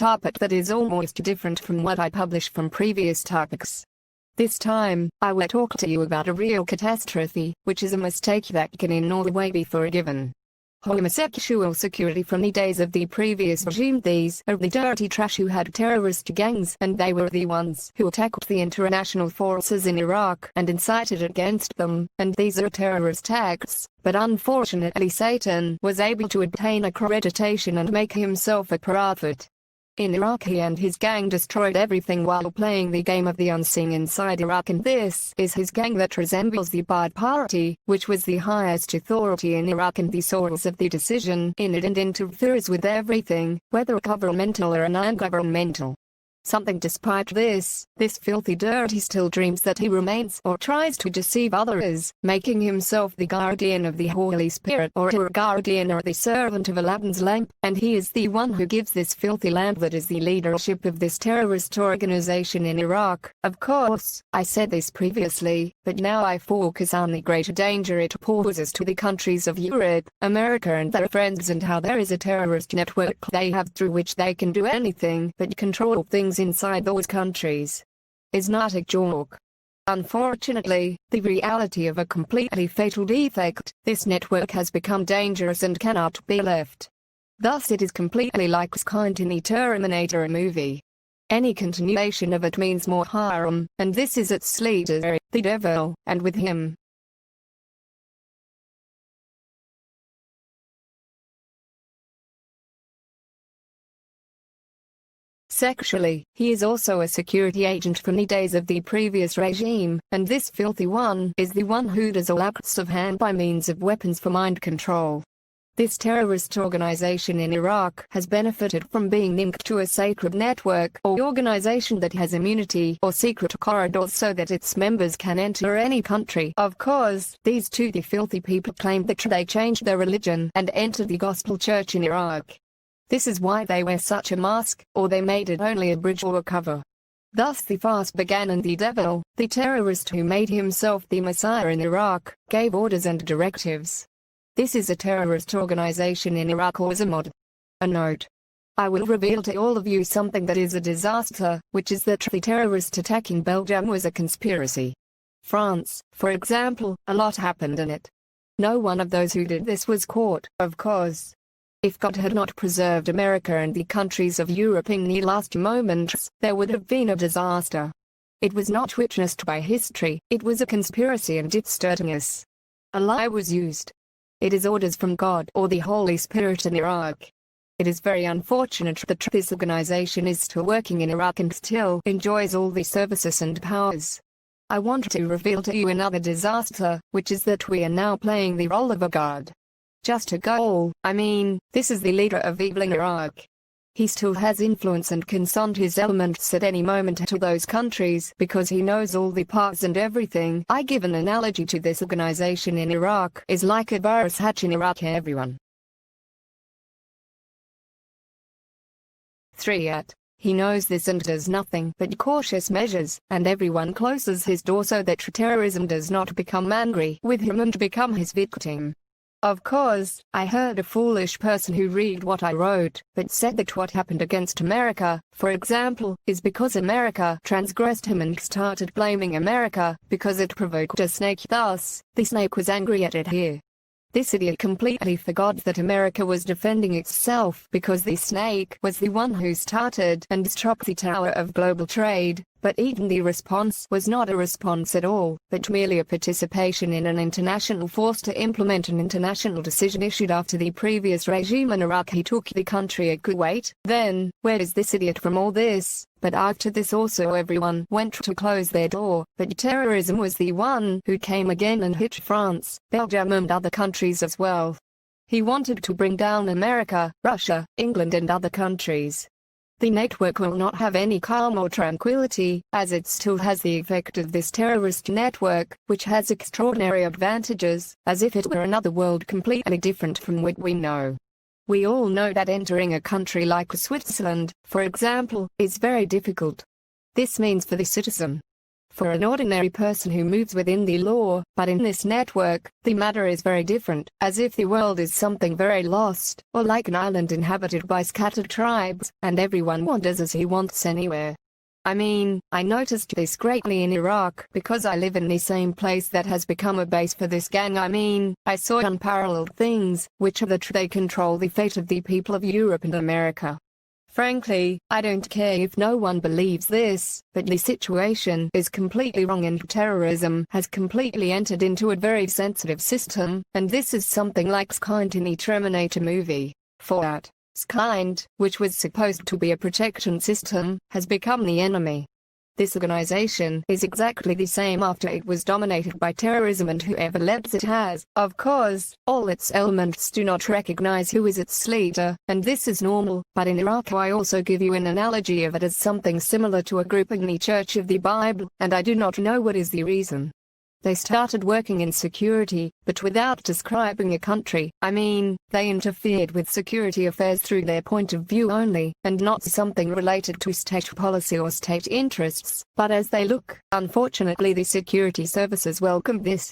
topic that is almost different from what I published from previous topics. This time, I will talk to you about a real catastrophe, which is a mistake that can in no way be forgiven. Homosexual security from the days of the previous regime. These are the dirty trash who had terrorist gangs, and they were the ones who attacked the international forces in Iraq and incited against them, and these are terrorist acts. But unfortunately Satan was able to obtain accreditation and make himself a prophet. In Iraq he and his gang destroyed everything while playing the game of the unseen inside Iraq, and this is his gang that resembles the Ba'ath Party, which was the highest authority in Iraq and the source of the decision in it, and interferes with everything, whether governmental or non-governmental. Something despite this filthy dirty still dreams that he remains or tries to deceive others, making himself the guardian of the Holy Spirit or a guardian or the servant of Aladdin's lamp, and he is the one who gives this filthy lamp that is the leadership of this terrorist organization in Iraq. Of course, I said this previously, but now I focus on the greater danger it poses to the countries of Europe, America and their friends, and how there is a terrorist network they have through which they can do anything but control things inside those countries. Is not a joke. Unfortunately, the reality of a completely fatal defect, this network has become dangerous and cannot be left. Thus it is completely like kind in the Terminator movie. Any continuation of it means more harm, and this is its leader, the devil, and with him, sexually, he is also a security agent from the days of the previous regime, and this filthy one is the one who does all acts of hand by means of weapons for mind control. This terrorist organization in Iraq has benefited from being linked to a sacred network or organization that has immunity or secret corridors so that its members can enter any country. Of course, these two the filthy people claimed that they changed their religion and entered the gospel church in Iraq. This is why they wear such a mask, or they made it only a bridge or a cover. Thus the farce began, and the devil, the terrorist who made himself the Messiah in Iraq, gave orders and directives. This is a terrorist organization in Iraq or Zamod. A note. I will reveal to all of you something that is a disaster, which is that the terrorist attack in Belgium was a conspiracy. France, for example, a lot happened in it. No one of those who did this was caught, of course. If God had not preserved America and the countries of Europe in the last moments, there would have been a disaster. It was not witnessed by history, it was a conspiracy and its dirtiness. A lie was used. It is orders from God or the Holy Spirit in Iraq. It is very unfortunate that this organization is still working in Iraq and still enjoys all the services and powers. I want to reveal to you another disaster, which is that we are now playing the role of a god. Just a goal, I mean, this is the leader of evil in Iraq. He still has influence and can send his elements at any moment to those countries because he knows all the parts and everything. I give an analogy to this organization in Iraq is like a virus hatch in Iraq. Everyone. 3. Yet, he knows this and does nothing but cautious measures, and everyone closes his door so that terrorism does not become angry with him and become his victim. Of course, I heard a foolish person who read what I wrote, but said that what happened against America, for example, is because America transgressed him and started blaming America, because it provoked a snake. Thus, the snake was angry at it here. This idiot completely forgot that America was defending itself because the snake was the one who started and struck the Tower of Global Trade, but even the response was not a response at all, but merely a participation in an international force to implement an international decision issued after the previous regime in Iraq. He took the country at Kuwait. Then, where is this idiot from all this? But after this also everyone went to close their door, but terrorism was the one who came again and hit France, Belgium and other countries as well. He wanted to bring down America, Russia, England and other countries. The network will not have any calm or tranquility, as it still has the effect of this terrorist network, which has extraordinary advantages, as if it were another world completely different from what we know. We all know that entering a country like Switzerland, for example, is very difficult. This means for the citizen. for an ordinary person who moves within the law, but in this network, the matter is very different, as if the world is something very lost, or like an island inhabited by scattered tribes, and everyone wanders as he wants anywhere. I mean, I noticed this greatly in Iraq because I live in the same place that has become a base for this gang. I mean, I saw unparalleled things, which are that they control the fate of the people of Europe and America. Frankly, I don't care if no one believes this, but the situation is completely wrong and terrorism has completely entered into a very sensitive system, and this is something like Skynet in the Terminator movie. Fallout. Skynet, which was supposed to be a protection system, has become the enemy. This organization is exactly the same after it was dominated by terrorism, and whoever leads it has, of course, all its elements do not recognize who is its leader, and this is normal, but in Iraq I also give you an analogy of it as something similar to a group in the Church of the Bible, and I do not know what is the reason. They started working in security, but without describing a country. I mean, they interfered with security affairs through their point of view only, and not something related to state policy or state interests. But as they look, unfortunately the security services welcomed this.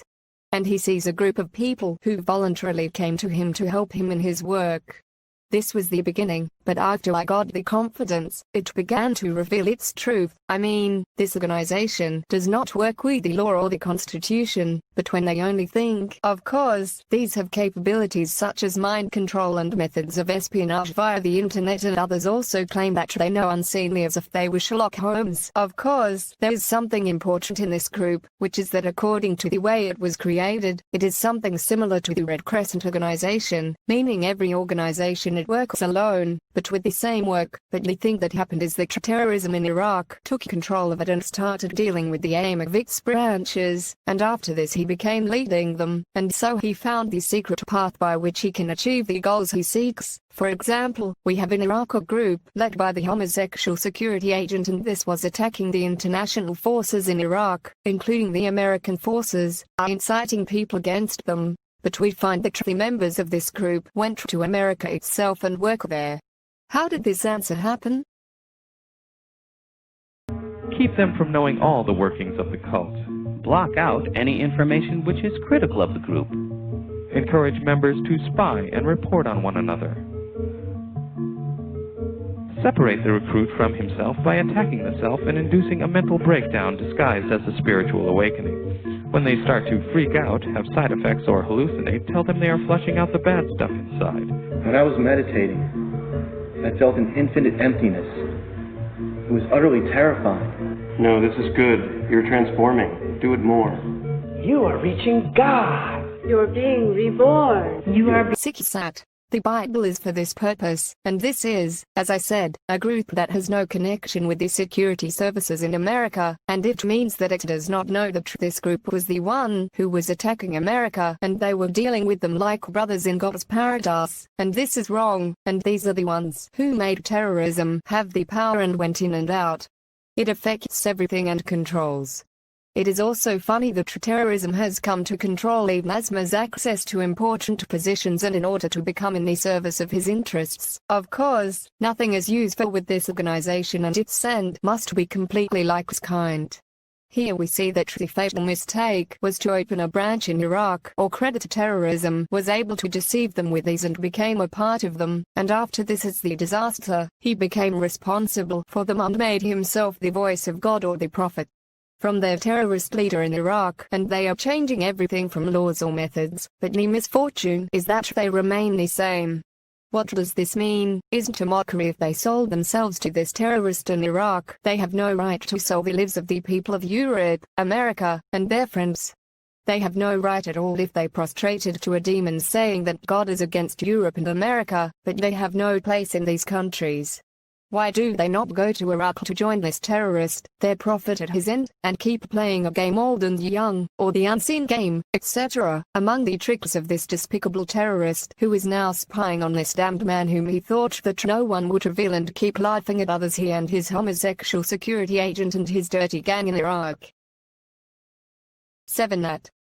And he sees a group of people who voluntarily came to him to help him in his work. This was the beginning, but after I got the confidence, it began to reveal its truth. I mean, this organization does not work with the law or the constitution, but when they only think, of course, these have capabilities such as mind control and methods of espionage via the internet, and others also claim that they know unseenly as if they were Sherlock Holmes. Of course, there is something important in this group, which is that according to the way it was created, it is something similar to the Red Crescent organization, meaning every organization it works alone, but with the same work. But the thing that happened is that terrorism in Iraq took control of it and started dealing with the aim of its branches, and after this he became leading them, and so he found the secret path by which he can achieve the goals he seeks. For example, we have in Iraq a group led by the homosexual security agent, and this was attacking the international forces in Iraq, including the American forces, inciting people against them. But we find that the members of this group went to America itself and work there. How did this answer happen? Keep them from knowing all the workings of the cult. Block out any information which is critical of the group. Encourage members to spy and report on one another. Separate the recruit from himself by attacking the self and inducing a mental breakdown disguised as a spiritual awakening. When they start to freak out, have side effects, or hallucinate, tell them they are flushing out the bad stuff inside. When I was meditating, I felt an infinite emptiness. It was utterly terrifying. No, this is good. You're transforming. Do it more. You are reaching God. You're being reborn. You are Siksat. The Bible is for this purpose, and this is, as I said, a group that has no connection with the security services in America, and it means that it does not know that this group was the one who was attacking America, and they were dealing with them like brothers in God's paradise, and this is wrong, and these are the ones who made terrorism have the power and went in and out. It affects everything and controls. It is also funny that terrorism has come to control even Asma's access to important positions, and in order to become in the service of his interests. Of course, nothing is useful with this organization, and its end must be completely like Skynet. Here we see that the fatal mistake was to open a branch in Iraq, or credit terrorism was able to deceive them with these and became a part of them, and after this is the disaster, he became responsible for them and made himself the voice of God or the prophet. From their terrorist leader in Iraq, and they are changing everything from laws or methods, but the misfortune is that they remain the same. What does this mean? Isn't a mockery if they sold themselves to this terrorist in Iraq? They have no right to sell the lives of the people of Europe, America, and their friends. They have no right at all if they prostrated to a demon saying that God is against Europe and America, but they have no place in these countries. Why do they not go to Iraq to join this terrorist, their prophet at his end, and keep playing a game old and young, or the unseen game, etc., among the tricks of this despicable terrorist who is now spying on this damned man whom he thought that no one would reveal, and keep laughing at others, he and his homosexual security agent and his dirty gang in Iraq. 7.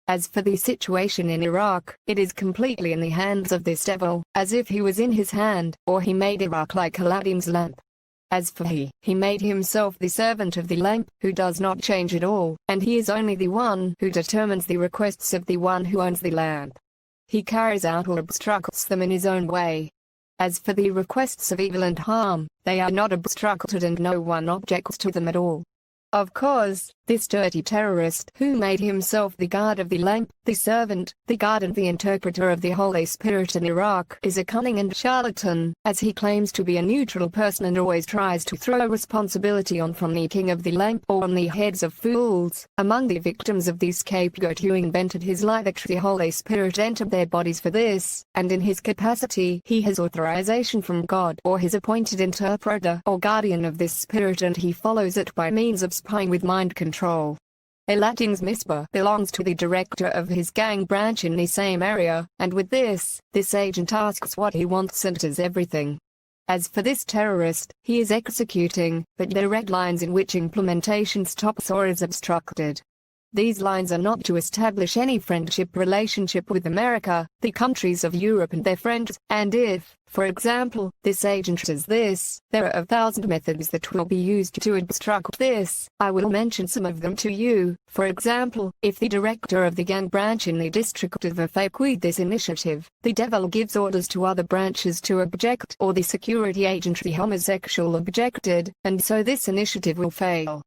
As for the situation in Iraq, it is completely in the hands of this devil, as if he was in his hand, or he made Iraq like Aladdin's lamp. As for he made himself the servant of the lamp, who does not change at all, and he is only the one who determines the requests of the one who owns the lamp. He carries out or obstructs them in his own way. As for the requests of evil and harm, they are not obstructed and no one objects to them at all. Of course, this dirty terrorist who made himself the guard of the lamp, the servant, the guard and the interpreter of the Holy Spirit in Iraq is a cunning and charlatan, as he claims to be a neutral person and always tries to throw responsibility on from the king of the lamp or on the heads of fools. Among the victims of this scapegoat who invented his lie that the Holy Spirit entered their bodies for this, and in his capacity he has authorization from God or his appointed interpreter or guardian of this spirit, and he follows it by means of spying with mind control. Elating's Misbah belongs to the director of his gang branch in the same area, and with this agent asks what he wants and does everything. As for this terrorist, he is executing, but there are red lines in which implementation stops or is obstructed. These lines are not to establish any friendship relationship with America, the countries of Europe and their friends, and if, for example, this agent does this, there are 1,000 methods that will be used to obstruct this. I will mention some of them to you. For example, if the director of the gang branch in the district of evacuate this initiative, the devil gives orders to other branches to object, or the security agent the homosexual objected, and so this initiative will fail.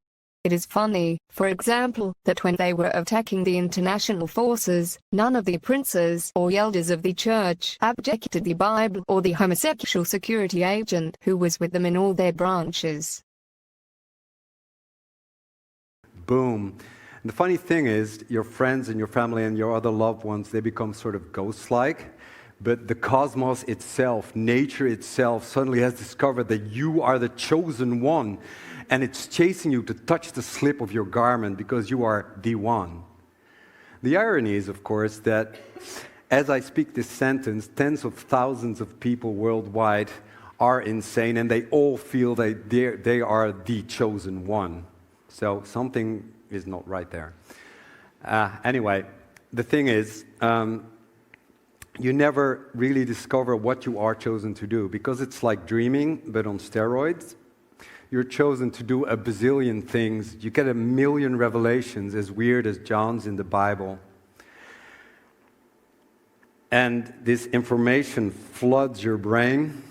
It is funny, for example, that when they were attacking the international forces, none of the princes or elders of the church objected the Bible or the homosexual security agent who was with them in all their branches. Boom. And the funny thing is, your friends and your family and your other loved ones, they become sort of ghost-like. But the cosmos itself, nature itself, suddenly has discovered that you are the chosen one. And it's chasing you to touch the slip of your garment because you are the one. The irony is, of course, that as I speak this sentence, tens of thousands of people worldwide are insane and they all feel that they are the chosen one. So something is not right there. Anyway, the thing is, you never really discover what you are chosen to do because it's like dreaming, but on steroids. You're chosen to do a bazillion things. You get a million revelations, as weird as John's in the Bible. And this information floods your brain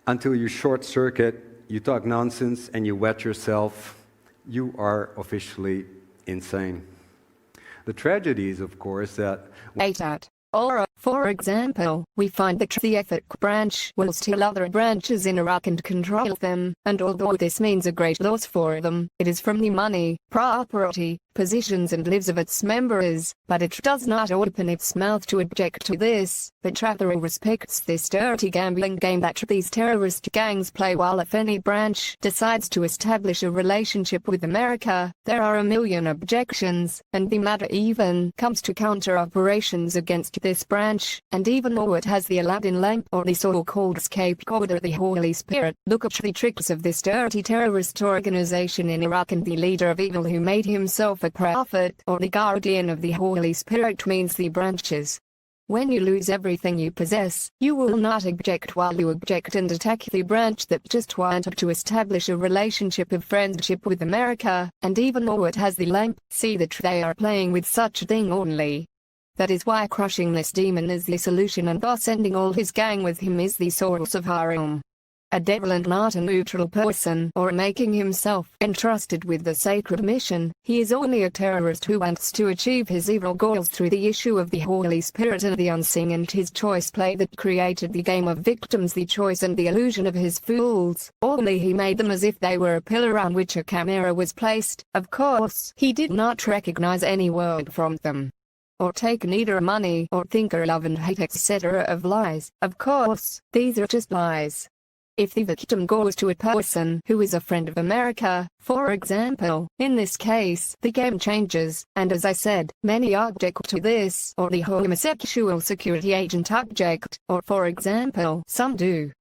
until you short circuit, you talk nonsense, and you wet yourself. You are officially insane. The tragedy is, of course, that... Or, for example, we find that the ethnic branch will steal other branches in Iraq and control them, and although this means a great loss for them, it is from the money, property, positions and lives of its members, but it does not open its mouth to object to this, but rather respects this dirty gambling game that these terrorist gangs play. While if any branch decides to establish a relationship with America, there are a million objections, and the matter even comes to counter-operations against this branch, and even though it has the Aladdin lamp or the so-called scapegoat or the Holy Spirit, look at the tricks of this dirty terrorist organization in Iraq, and the leader of evil who made himself a prophet or the guardian of the Holy Spirit means the branches. When you lose everything you possess, you will not object while you object and attack the branch that just wanted to establish a relationship of friendship with America, and even though it has the lamp, see that they are playing with such a thing only. That is why crushing this demon is the solution, and thus ending all his gang with him is the source of harm. A devil and not a neutral person or making himself entrusted with the sacred mission, he is only a terrorist who wants to achieve his evil goals through the issue of the Holy Spirit and the unseen and his choice play that created the game of victims, the choice and the illusion of his fools. Only he made them as if they were a pillar on which a camera was placed. Of course, he did not recognize any word from them, or take neither money or think or love and hate etc. of lies. Of course, these are just lies. If the victim goes to a person who is a friend of America, for example, in this case, the game changes, and as I said, many object to this, or the homosexual security agent object, or for example, some do.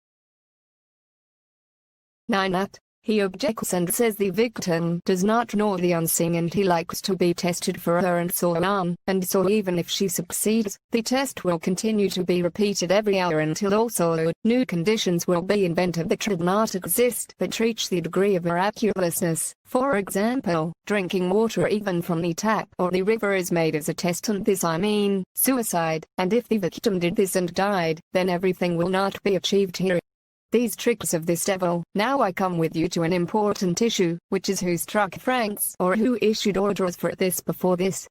9. He objects and says the victim does not know the unseen and he likes to be tested for her and so on, and so even if she succeeds, the test will continue to be repeated every hour until also new conditions will be invented that should not exist but reach the degree of miraculousness. For example, drinking water even from the tap or the river is made as a test, and this I mean suicide, and if the victim did this and died, then everything will not be achieved here. These tricks of this devil. Now I come with you to an important issue, which is who struck Franks or who issued orders for this before this.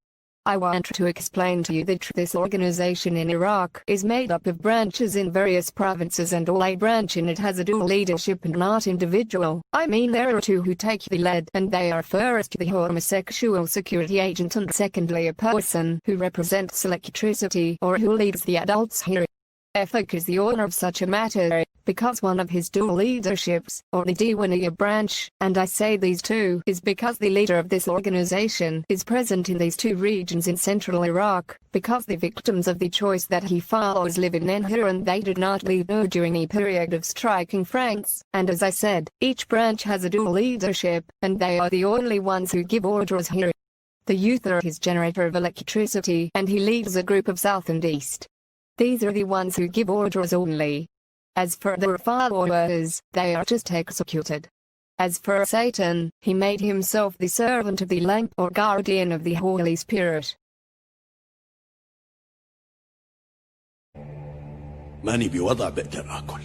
I want to explain to you that this organization in Iraq is made up of branches in various provinces, and all a branch in it has a dual leadership and not individual. I mean there are two who take the lead, and they are first the homosexual security agent and secondly a person who represents electricity or who leads the adults here. Efik is the owner of such a matter, because one of his dual leaderships, or the Diwania branch, and I say these two, is because the leader of this organization is present in these two regions in central Iraq, because the victims of the choice that he follows live in Enher and they did not leave during the period of striking Franks, and as I said, each branch has a dual leadership, and they are the only ones who give orders here. The youth are his generator of electricity, and he leads a group of south and east. These are the ones who give orders only. As for their followers, they are just executed. As for Satan, he made himself the servant of the lamp or guardian of the Holy Spirit. ماني بوضع بقدر آكل.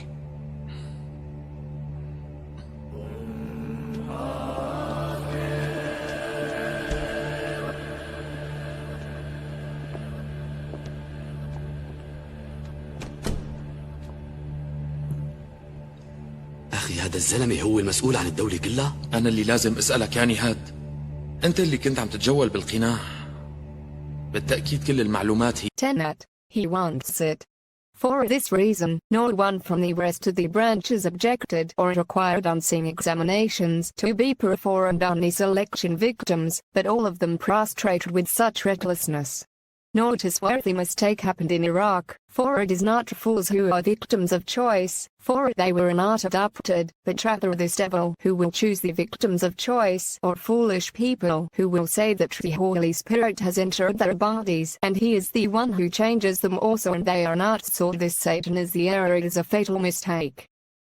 أخي هذا الزلمة هو المسؤول عن الدولة كلها؟ أنا اللي لازم أسألك يا نهاد. أنت اللي كنت عم تتجول بالقناع. بالتأكيد كل المعلومات هي. Tenet, he wants it. For this reason, no one from the rest of the branches objected or required unseen examinations to be performed on the selection victims, but all of them prostrated with such recklessness. Noticeworthy mistake happened in Iraq, for it is not fools who are victims of choice, for they were not adopted, but rather this devil who will choose the victims of choice, or foolish people who will say that the Holy Spirit has entered their bodies and he is the one who changes them also, and they are not, so this Satan is the error. It is a fatal mistake.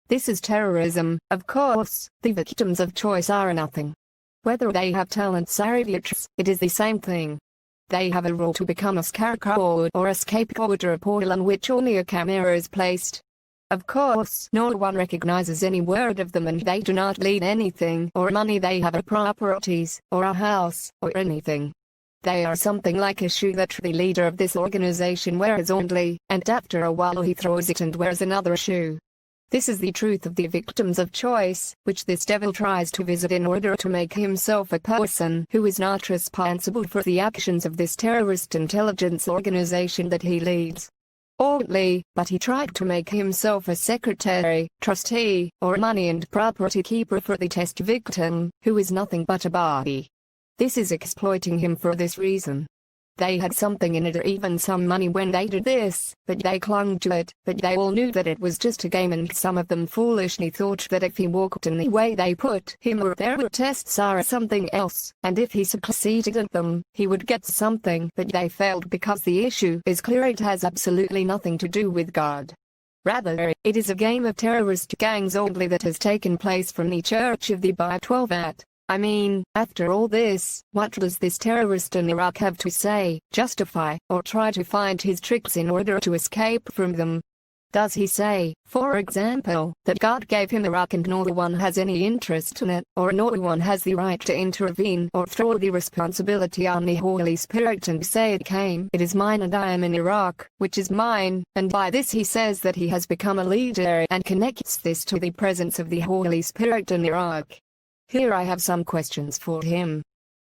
This is terrorism. Of course, the victims of choice are nothing. Whether they have talents or idiots, it is the same thing. They have a role to become a scarecrow or a scapegoat or a pole on which only a camera is placed. Of course, no one recognizes any word of them, and they do not lead anything or money. They have a properties or a house or anything. They are something like a shoe that the leader of this organization wears only, and after a while he throws it and wears another shoe. This is the truth of the victims of choice, which this devil tries to visit in order to make himself a person who is not responsible for the actions of this terrorist intelligence organization that he leads. Only, but he tried to make himself a secretary, trustee, or money and property keeper for the test victim, who is nothing but a body. This is exploiting him for this reason. They had something in it or even some money when they did this, but they clung to it, but they all knew that it was just a game, and some of them foolishly thought that if he walked in the way they put him or their tests or something else, and if he succeeded at them, he would get something, but they failed because the issue is clear. It has absolutely nothing to do with God. Rather, it is a game of terrorist gangs only that has taken place from the Church of the Bible 12 at. I mean, after all this, what does this terrorist in Iraq have to say, justify, or try to find his tricks in order to escape from them? Does he say, for example, that God gave him Iraq and no one has any interest in it, or no one has the right to intervene or throw the responsibility on the Holy Spirit and say it is mine and I am in Iraq, which is mine, and by this he says that he has become a leader and connects this to the presence of the Holy Spirit in Iraq. Here I have some questions for him.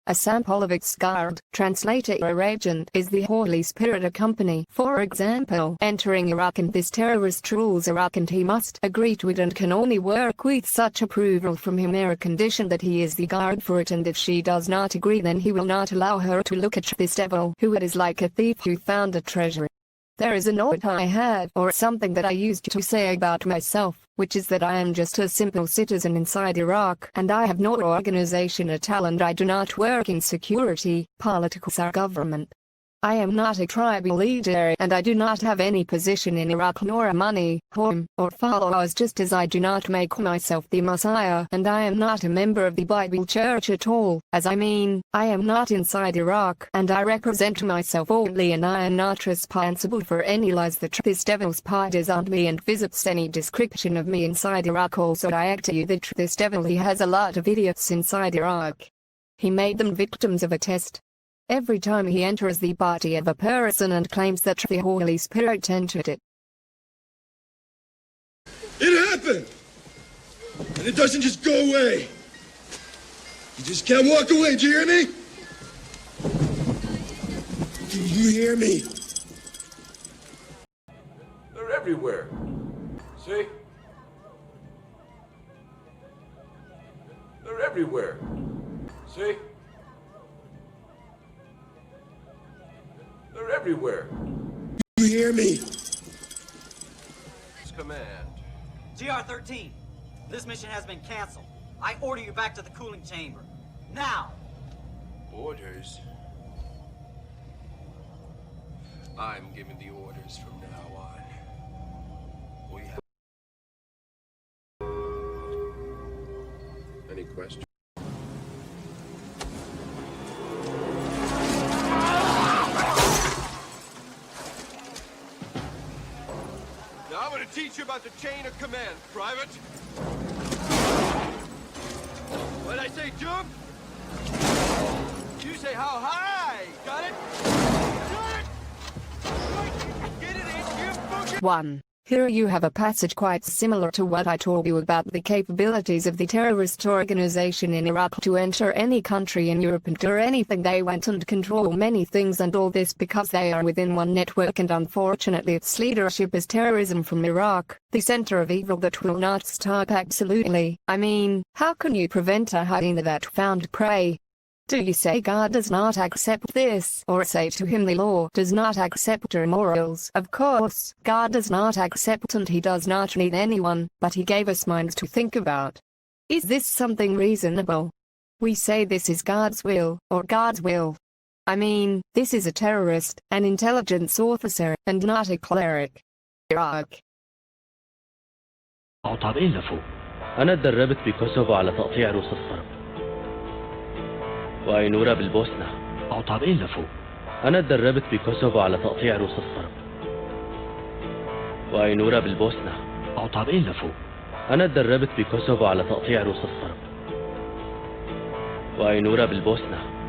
A sample of its guard, translator or agent is the Holy Spirit a company, for example, entering Iraq, and this terrorist rules Iraq and he must agree to it and can only work with such approval from him or a condition that he is the guard for it, and if she does not agree then he will not allow her to look at this devil who it is like a thief who found a treasure. There is a note I had, or something that I used to say about myself, which is that I am just a simple citizen inside Iraq, and I have no organization at all, and I do not work in security, politics or government. I am not a tribal leader, and I do not have any position in Iraq, nor a money, home, or followers, just as I do not make myself the Messiah, and I am not a member of the Bible Church at all, as I mean, I am not inside Iraq, and I represent myself only, and I am not responsible for any lies that this devil spies on me and visits any description of me inside Iraq. Also, I act to you that this devil, he has a lot of idiots inside Iraq. He made them victims of a test. Every time he enters the body of a person and claims that the Holy Spirit entered it. It happened! And it doesn't just go away. You just can't walk away, do you hear me? Do you hear me? They're everywhere. See? They're everywhere. See? They're everywhere. You hear me? Command. GR-13, this mission has been canceled. I order you back to the cooling chamber. Now! Orders? I'm giving the orders from now on. We have... Any questions? Now I'm going to teach you about the chain of command, Private. When I say jump, you say how high. Got it? Get it in, you fucking... 1. Here you have a passage quite similar to what I told you about the capabilities of the terrorist organization in Iraq to enter any country in Europe and do anything they want and control many things, and all this because they are within one network, and unfortunately its leadership is terrorism from Iraq, the center of evil that will not stop. Absolutely. I mean, how can you prevent a hyena that found prey? Do you say God does not accept this, or say to him the law does not accept our morals? Of course, God does not accept, and he does not need anyone, but he gave us minds to think about. Is this something reasonable? We say this is God's will, or God's will. I mean, this is a terrorist, an intelligence officer, and not a cleric. Iraq. طابعين لفوق. أنا اتدربت بكوسوفو على تقطيع روس الصرب. وأينورا بالبوسنة. طابعين لفوق. أنا اتدربت بكوسوفو على تقطيع روس الصرب. وأينورا بالبوسنة. طابعين لفوق. أنا اتدربت بكوسوفو على تقطيع روس الصرب. وأينورا بالبوسنة.